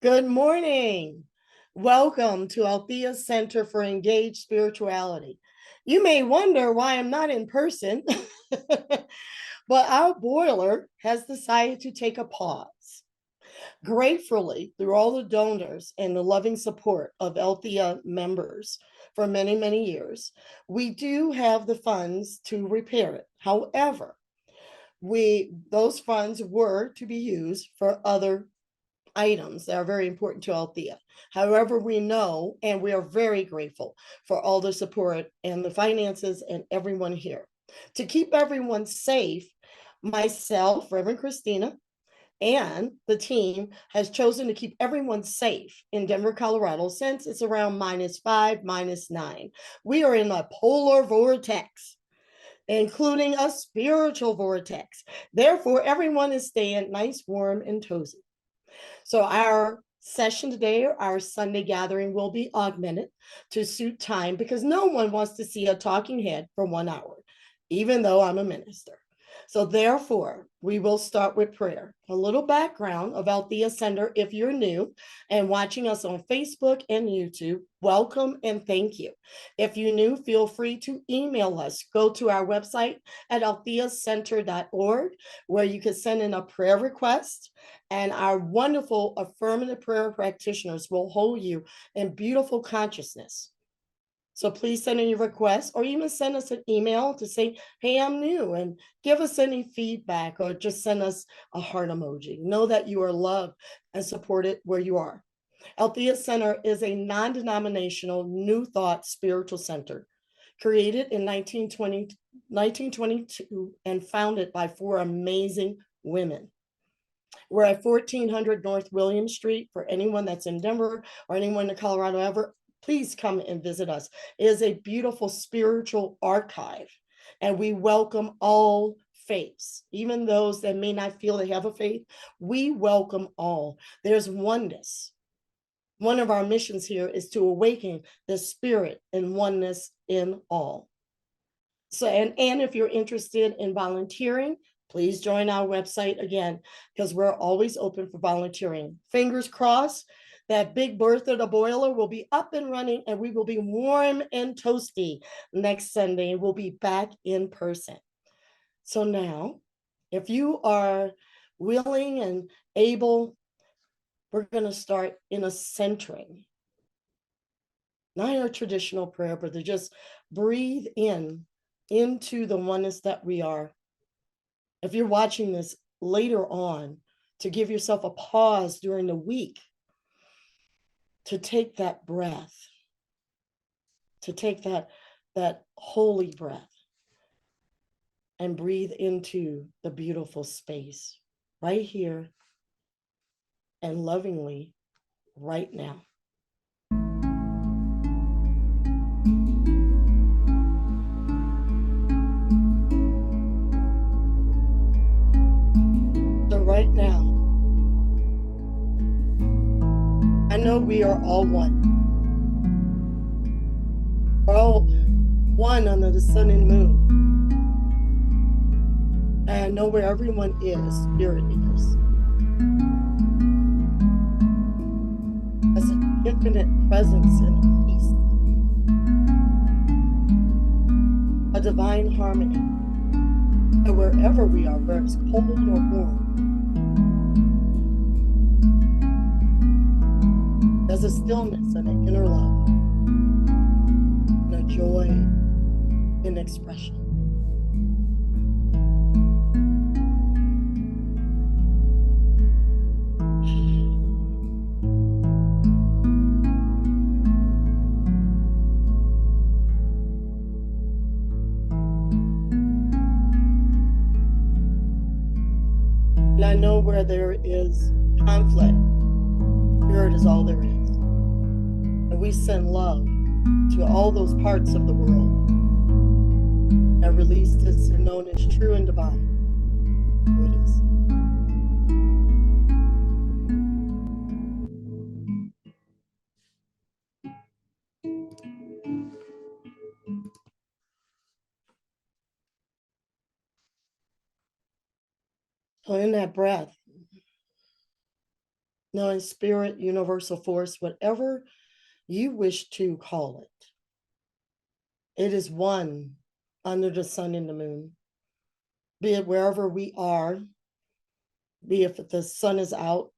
Good morning. Welcome to Althea Center for Engaged Spirituality. You may wonder why I'm not in person, but our boiler has decided to take a pause. Gratefully, through all the donors and the loving support of Althea members for many, many years, we do have the funds to repair it. However, those funds were to be used for other items that are very important to Althea. However, we know and we are very grateful for all the support and the finances and everyone here. To keep everyone safe, myself, Reverend Christina, and the team has chosen to keep everyone safe in Denver, Colorado, since it's around -5, -9. We are in a polar vortex, including a spiritual vortex. Therefore, everyone is staying nice, warm, and cozy. So our session today, our Sunday gathering, will be augmented to suit time because no one wants to see a talking head for 1 hour, even though I'm a minister. So therefore, we will start with prayer. A little background of Althea Center if you're new and watching us on Facebook and YouTube. Welcome and thank you. If you're new, feel free to email us. Go to our website at altheacenter.org where you can send in a prayer request, and our wonderful affirmative prayer practitioners will hold you in beautiful consciousness. So please send in your requests or even send us an email to say, hey, I'm new, and give us any feedback or just send us a heart emoji. Know that you are loved and supported where you are. Althea Center is a non-denominational New Thought spiritual center created in 1922 and founded by 4 amazing women. We're at 1400 North William Street. For anyone that's in Denver or anyone in Colorado ever, please come and visit us. It is a beautiful spiritual archive, and we welcome all faiths, even those that may not feel they have a faith. We welcome all. There's oneness. One of our missions here is to awaken the spirit and oneness in all. So, and if you're interested in volunteering, please join our website again, because we're always open for volunteering. Fingers crossed that Big Bertha the boiler will be up and running and we will be warm and toasty next Sunday, and we'll be back in person. So now, if you are willing and able, we're going to start in a centering. Not a traditional prayer, but to just breathe into the oneness that we are. If you're watching this later on, to give yourself a pause during the week, to take that breath, to take that holy breath and breathe into the beautiful space right here and lovingly right now. So right now, I know we are all one. We're all one under the sun and moon. And I know where everyone is, spirit is. As an infinite presence and peace. A divine harmony. And wherever we are, whether it's cold or warm, there's a stillness and an inner love, and a joy in expression. And I know where there is conflict, spirit is all there is. And we send love to all those parts of the world that release this and known as true and divine. Who it is. So in that breath, knowing spirit, universal force, whatever you wish to call it. It is one under the sun and the moon. Be it wherever we are, be it if the sun is out,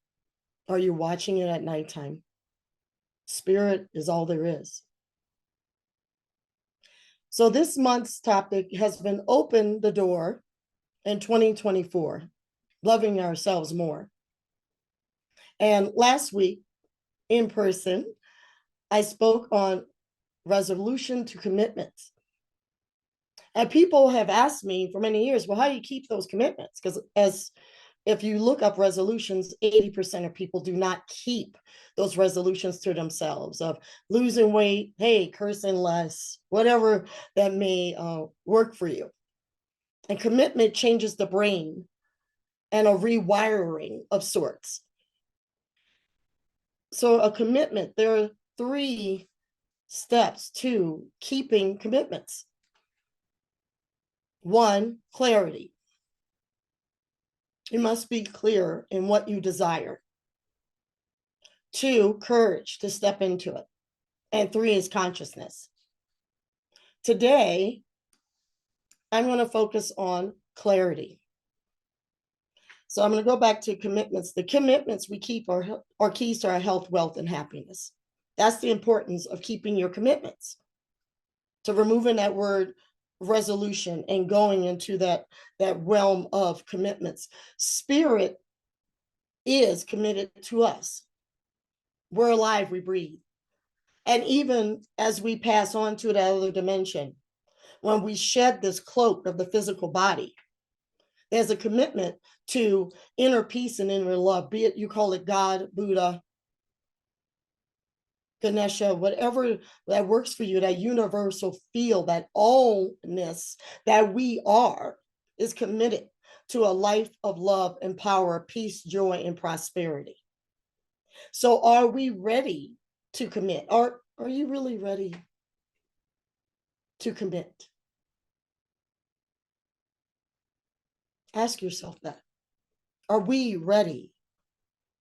or you're watching it at nighttime. Spirit is all there is. So this month's topic has been open the door in 2024, loving ourselves more. And last week in person, I spoke on resolution to commitments. And people have asked me for many years, well, how do you keep those commitments? Because if you look up resolutions, 80% of people do not keep those resolutions to themselves of losing weight, hey, cursing less, whatever that may work for you. And commitment changes the brain and a rewiring of sorts. So a commitment, there are 3 steps to keeping commitments. 1, clarity. You must be clear in what you desire. 2, courage to step into it. And 3 is consciousness. Today, I'm going to focus on clarity. So I'm going to go back to commitments. The commitments we keep are keys to our health, wealth, and happiness. That's the importance of keeping your commitments. To removing that word resolution and going into that realm of commitments. Spirit is committed to us. We're alive, we breathe. And even as we pass on to that other dimension, when we shed this cloak of the physical body, there's a commitment to inner peace and inner love, be it you call it God, Buddha, Ganesha, whatever that works for you, that universal feel, that allness that we are, is committed to a life of love and power, peace, joy, and prosperity. So are we ready to commit? Are you really ready to commit? Ask yourself that. Are we ready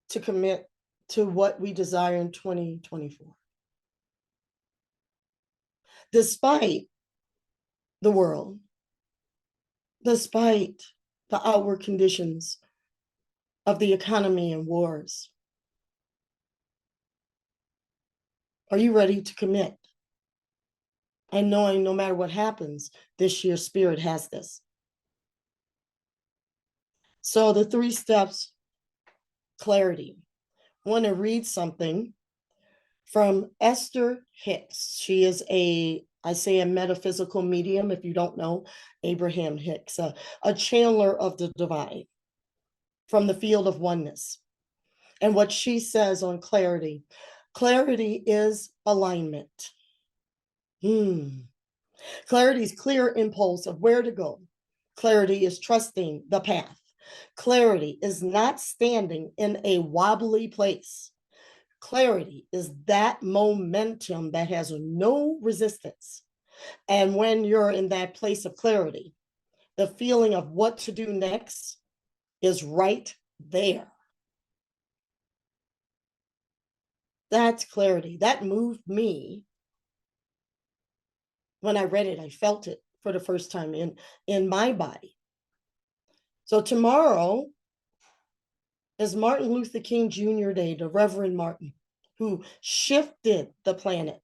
to commit to what we desire in 2024? Despite the world, despite the outward conditions of the economy and wars, are you ready to commit? And knowing no matter what happens, this year Spirit has this. So the 3 steps, clarity. I want to read something from Esther Hicks. She is a metaphysical medium, if you don't know, Abraham Hicks, a channeler of the divine from the field of oneness. And what she says on clarity, clarity is alignment. Clarity is clear impulse of where to go. Clarity is trusting the path. Clarity is not standing in a wobbly place. Clarity is that momentum that has no resistance. And when you're in that place of clarity, the feeling of what to do next is right there. That's clarity. That moved me. When I read it, I felt it for the first time in my body. So tomorrow is Martin Luther King Jr. Day, the Reverend Martin, who shifted the planet.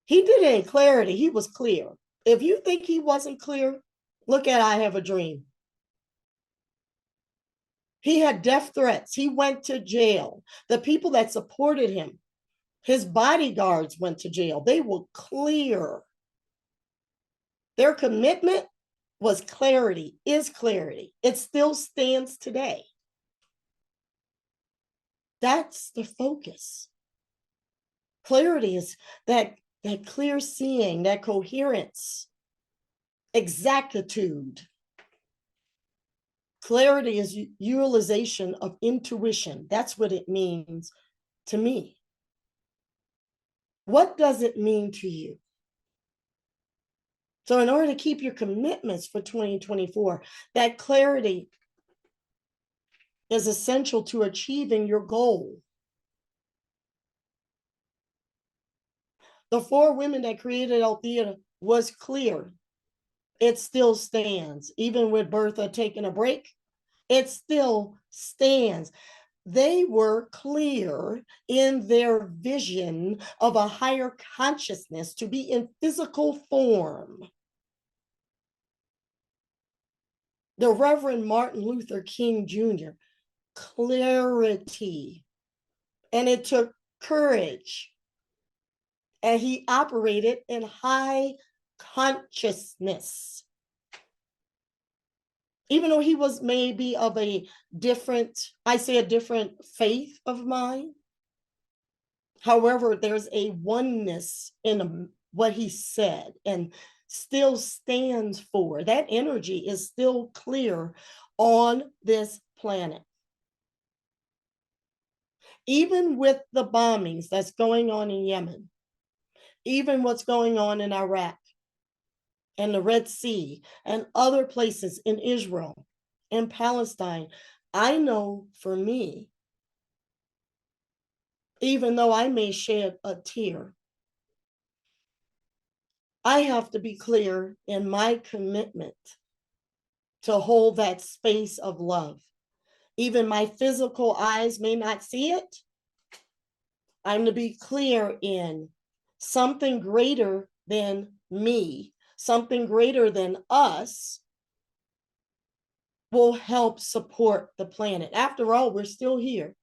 He did it in clarity. He was clear. If you think he wasn't clear, look at I Have a Dream. He had death threats. He went to jail. The people that supported him, his bodyguards, went to jail. They were clear. Their commitment was clarity, is clarity. It still stands today. That's the focus. Clarity is that clear seeing, that coherence, exactitude. Clarity is utilization of intuition. That's what it means to me. What does it mean to you? So in order to keep your commitments for 2024, that clarity is essential to achieving your goal. The four women that created Althea was clear. It still stands. Even with Bertha taking a break, it still stands. They were clear in their vision of a higher consciousness to be in physical form. The Reverend Martin Luther King Jr., clarity. And it took courage. And he operated in high consciousness. Even though he was maybe of a different, I say a different faith of mine. However, there's a oneness in what he said and still stands for. That energy is still clear on this planet. Even with the bombings that's going on in Yemen, even what's going on in Iraq and the Red Sea and other places in Israel and Palestine, I know for me, even though I may shed a tear, I have to be clear in my commitment to hold that space of love. Even my physical eyes may not see it. I'm to be clear in something greater than me, something greater than us will help support the planet. After all, we're still here.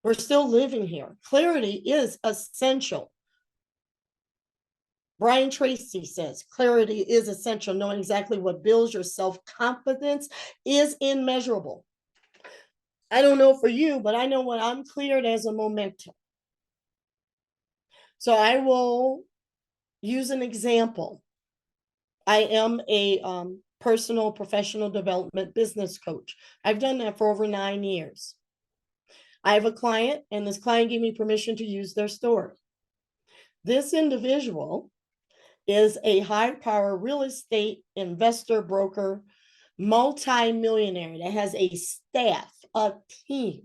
We're still living here. Clarity is essential. Brian Tracy says, clarity is essential. Knowing exactly what builds your self-confidence is immeasurable. I don't know for you, but I know when I'm cleared as a momentum. So I will use an example. I am a personal professional development business coach. I've done that for over 9 years. I have a client, and this client gave me permission to use their story. This individual is a high power real estate investor, broker, multi-millionaire that has a staff, a team.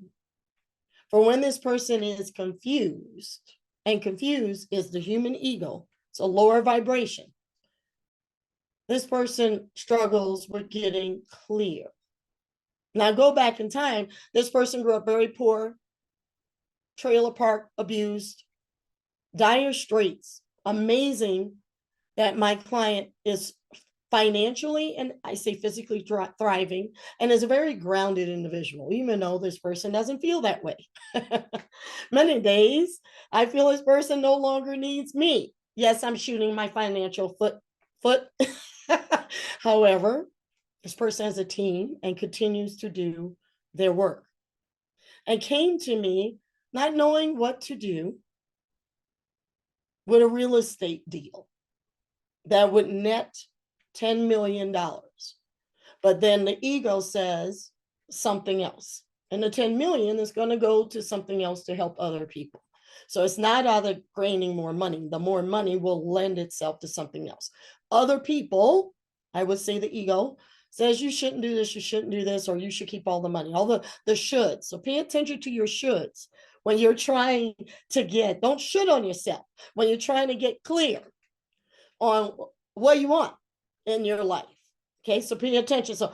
For when this person is confused, and confused is the human ego, it's a lower vibration. This person struggles with getting clear. Now go back in time, this person grew up very poor, trailer park abused, dire straits. Amazing that my client is financially, and I say physically thriving, and is a very grounded individual, even though this person doesn't feel that way. Many days, I feel this person no longer needs me. Yes, I'm shooting my financial foot. However, this person has a team and continues to do their work. And came to me not knowing what to do with a real estate deal that would net $10 million. But then the ego says something else. And the 10 million is going to go to something else to help other people. So it's not either gaining more money. The more money will lend itself to something else. Other people, I would say the ego, says you shouldn't do this, you shouldn't do this, or you should keep all the money, all the shoulds. So pay attention to your shoulds when you're trying to get, don't should on yourself, when you're trying to get clear on what you want in your life. Okay, so pay attention. So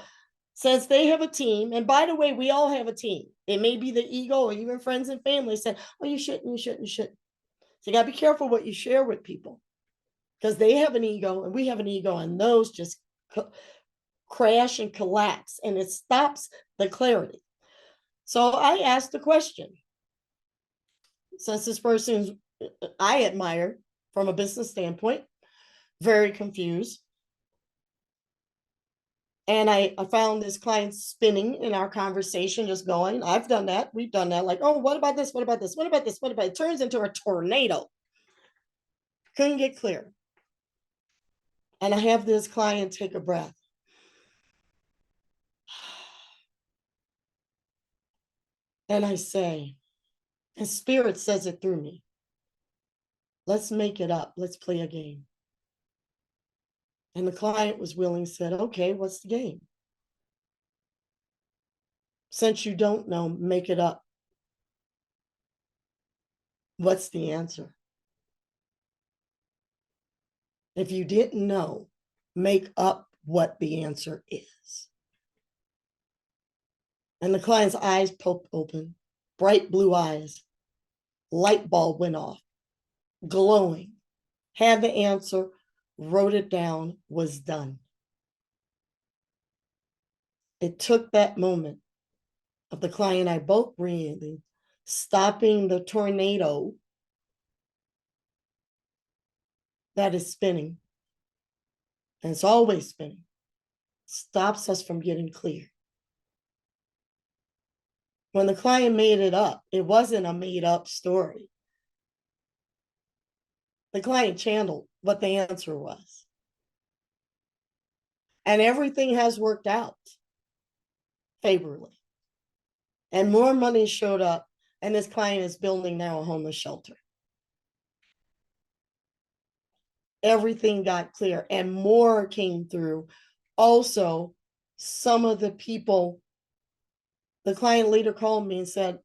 since they have a team, and by the way, we all have a team. It may be the ego or even friends and family said, oh, you shouldn't, you shouldn't, you shouldn't. So you got to be careful what you share with people because they have an ego and we have an ego, and those just crash and collapse, and it stops the clarity. So I asked the question, since this person I admire from a business standpoint, very confused. And I found this client spinning in our conversation, just going, I've done that. We've done that. Like, oh, what about this? What about this? What about this? What about it? It turns into a tornado. Couldn't get clear. And I have this client take a breath. And I say, and spirit says it through me. Let's make it up. Let's play a game. And the client was willing, said, okay, what's the game? Since you don't know, make it up. What's the answer? If you didn't know, make up what the answer is. And the client's eyes poked open, bright blue eyes, light bulb went off, glowing, had the answer, wrote it down, was done. It took that moment of the client and I both breathing, stopping the tornado that is spinning, and it's always spinning, stops us from getting clear. When the client made it up, it wasn't a made up story. The client channeled what the answer was. And everything has worked out favorably. And more money showed up, and this client is building now a homeless shelter. Everything got clear, and more came through. Also, some of the people, the client later called me and said,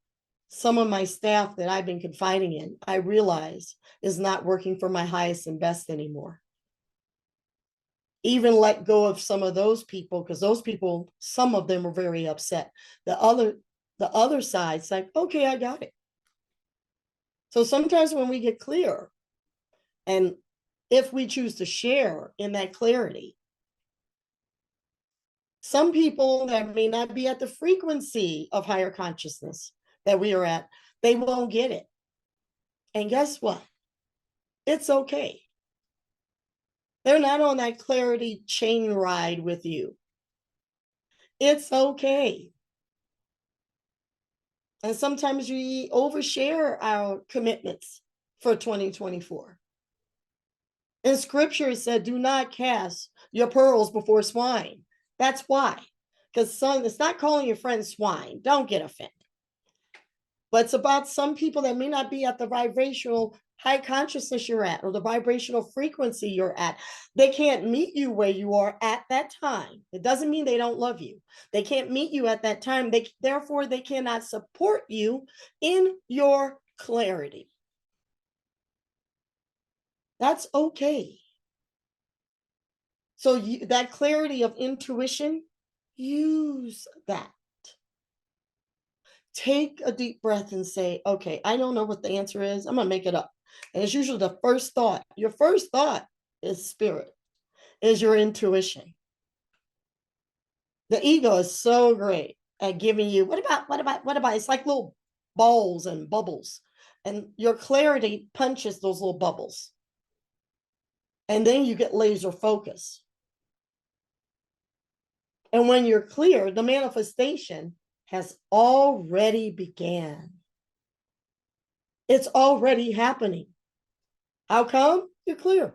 some of my staff that I've been confiding in, I realize is not working for my highest and best anymore. Even let go of some of those people, because those people, some of them were very upset. The other side's like, okay, I got it. So sometimes when we get clear, and if we choose to share in that clarity, some people that may not be at the frequency of higher consciousness that we are at, they won't get it. And guess what? It's okay. They're not on that clarity chain ride with you. It's okay. And sometimes we overshare our commitments for 2024. In scripture, it said, do not cast your pearls before swine. That's why. Because it's not calling your friend swine. Don't get offended. But it's about some people that may not be at the vibrational high consciousness you're at, or the vibrational frequency you're at. They can't meet you where you are at that time. It doesn't mean they don't love you. They can't meet you at that time. Therefore, they cannot support you in your clarity. That's okay. So that clarity of intuition, use that. Take a deep breath and say, okay, I don't know what the answer is. I'm going to make it up. And it's usually the first thought. Your first thought is spirit, is your intuition. The ego is so great at giving you, what about? It's like little balls and bubbles. And your clarity punches those little bubbles. And then you get laser focus. And when you're clear, the manifestation has already began. It's already happening. How come? You're clear.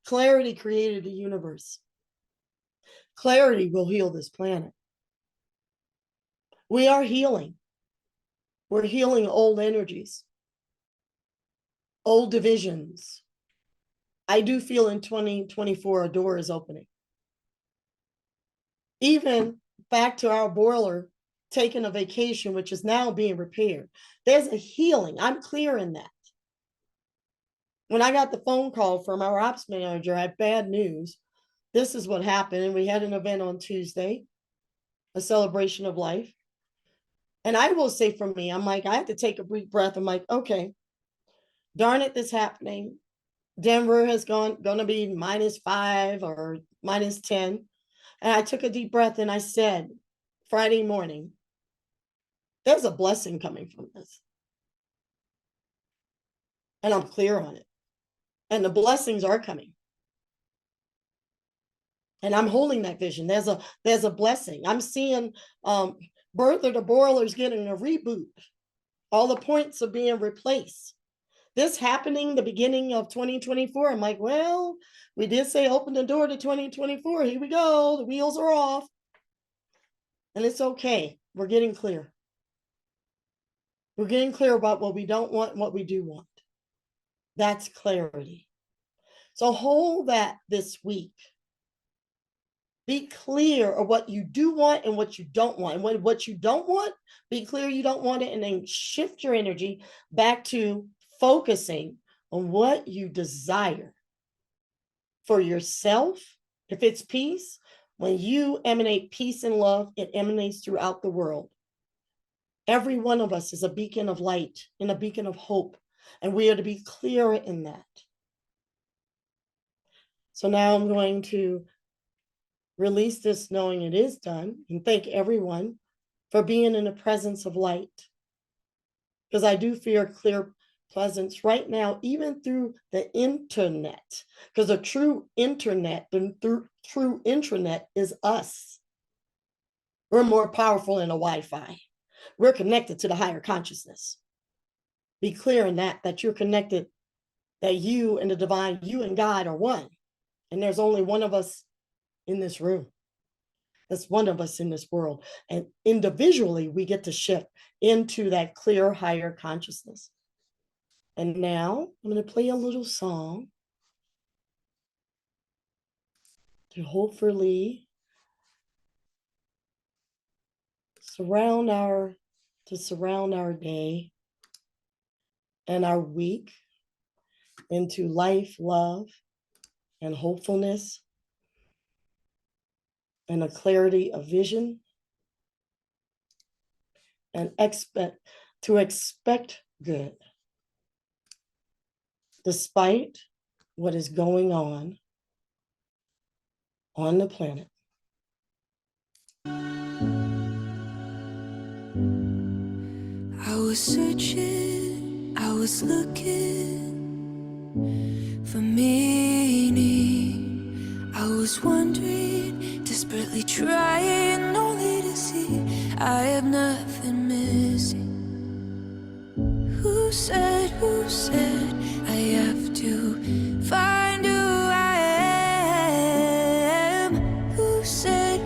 Clarity created the universe. Clarity will heal this planet. We are healing. We're healing old energies, old divisions. I do feel in 2024 a door is opening. Even back to our boiler taking a vacation, which is now being repaired. There's a healing. I'm clear in that. When I got the phone call from our ops manager, I had bad news. This is what happened. And we had an event on Tuesday, a celebration of life. And I will say for me, I'm like, I have to take a brief breath. I'm like, okay, darn it, this happening. Denver has going to be -5 or -10. And I took a deep breath and I said, Friday morning, there's a blessing coming from this. And I'm clear on it. And the blessings are coming. And I'm holding that vision. There's a blessing. I'm seeing Birth of the Boilers getting a reboot. All the points are being replaced. This happening the beginning of 2024. I'm like, well, we did say open the door to 2024. Here we go. The wheels are off. And it's okay. We're getting clear. We're getting clear about what we don't want and what we do want. That's clarity. So hold that this week. Be clear of what you do want and what you don't want. And what you don't want, be clear you don't want it, and then shift your energy back to focusing on what you desire for yourself. If it's peace, when you emanate peace and love, it emanates throughout the world. Every one of us is a beacon of light and a beacon of hope, and we are to be clear in that. So now I'm going to release this knowing it is done, and thank everyone for being in the presence of light. Because I do feel clear presence right now, even through the internet, because the true internet, the true intranet is us. We're more powerful than a Wi-Fi. We're connected to the higher consciousness. Be clear in that you're connected, that you and the divine, you and God are one. And there's only one of us in this room. That's one of us in this world. And individually, we get to shift into that clear, higher consciousness. And now I'm going to play a little song to hopefully surround our day and our week into life, love, and hopefulness, and a clarity of vision, and expect good despite what is going on the planet. I was searching, I was looking for meaning. I was wondering, desperately trying only to see I have nothing missing. Who said I have to find who I am? Who said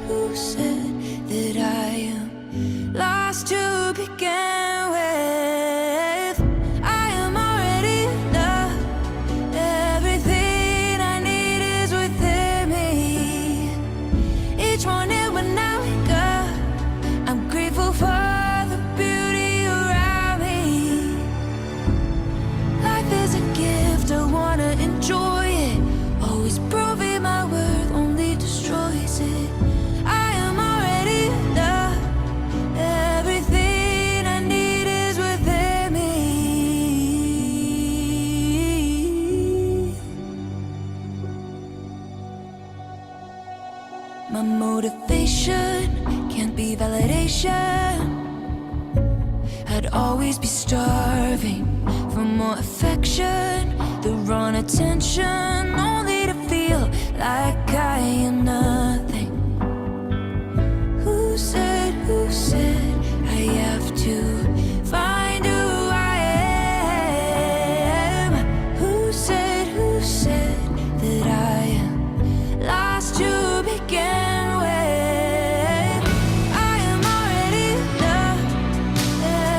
that I am lost to begin with? I am already enough. Everything I need is within me. Each morning when I wake up, I'm grateful for the beauty around me. Life is a gift, I wanna enjoy it. Always proving my worth only destroys it. I am already enough. Everything I need is within me. My motivation can't be validation. I'd always be starving for more affection, the wrong attention, only to feel like I am nothing. Who said I have to find who I am? Who said that I am lost to begin with? I am already enough.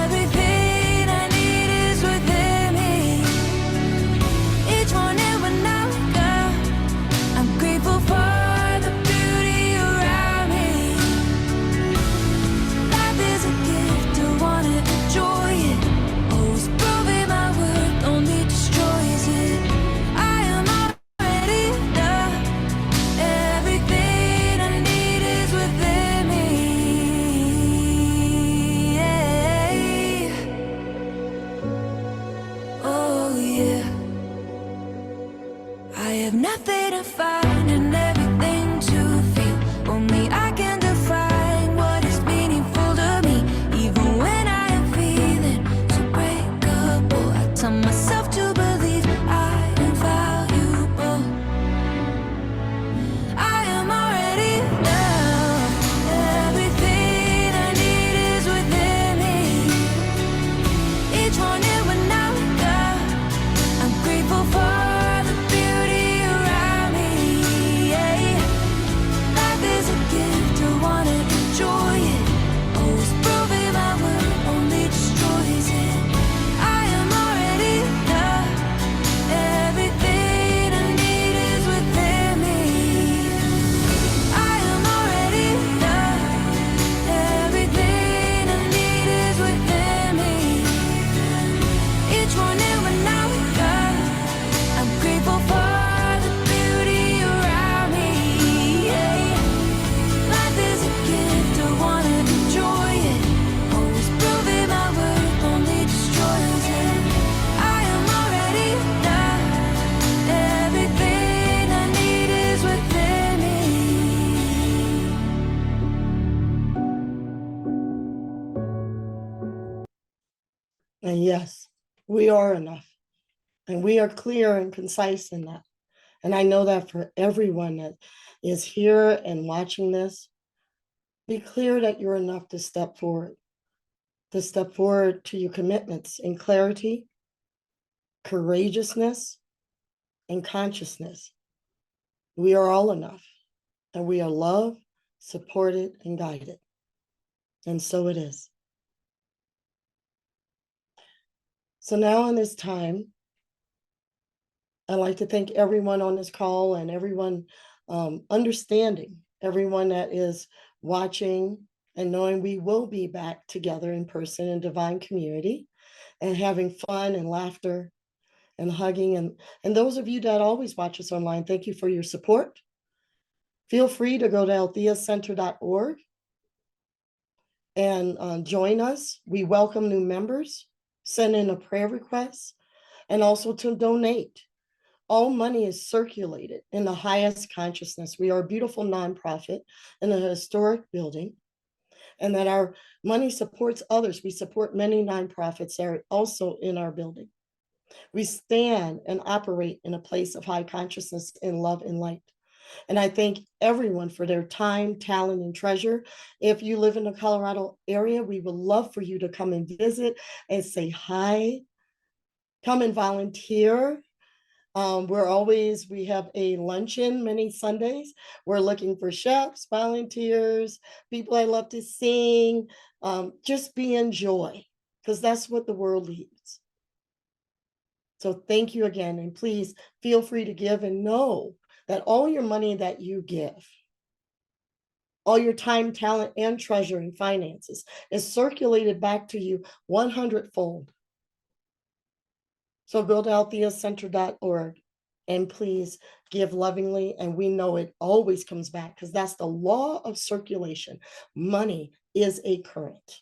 Everything I need is within me. Each morning when I wake up, I'm grateful for the And yes, we are enough. And we are clear and concise in that. And I know that for everyone that is here and watching this, be clear that you're enough to step forward to your commitments in clarity, courageousness, and consciousness. We are all enough, and we are loved, supported, and guided. And so it is. So now in this time, I'd like to thank everyone on this call and everyone understanding, everyone that is watching and knowing we will be back together in person in divine community and having fun and laughter and hugging. And those of you that always watch us online, thank you for your support. Feel free to go to altheacenter.org and join us. We welcome new members. Send in a prayer request and also to donate. All money is circulated in the highest consciousness. We are a beautiful nonprofit in a historic building, and that our money supports others. We support many nonprofits that are also in our building. We stand and operate in a place of high consciousness in love and light. And I thank everyone for their time, talent, and treasure. If you live in the Colorado area, we would love for you to come and visit and say hi. Come and volunteer. We have a luncheon many Sundays. We're looking for chefs, volunteers, people I love to sing. Just be in joy, because that's what the world needs. So thank you again. And please feel free to give and know that all your money that you give, all your time, talent, and treasure and finances is circulated back to you 100-fold. So go to altheacenter.org and please give lovingly. And we know it always comes back because that's the law of circulation. Money is a current.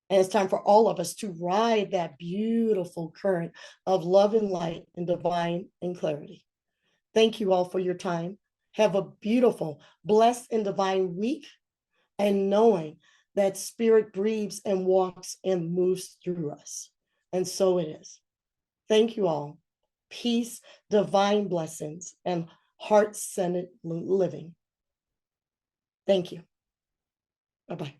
And it's time for all of us to ride that beautiful current of love and light and divine and clarity. Thank you all for your time. Have a beautiful, blessed, and divine week. And knowing that spirit breathes and walks and moves through us. And so it is. Thank you all. Peace, divine blessings, and heart-centered living. Thank you. Bye-bye.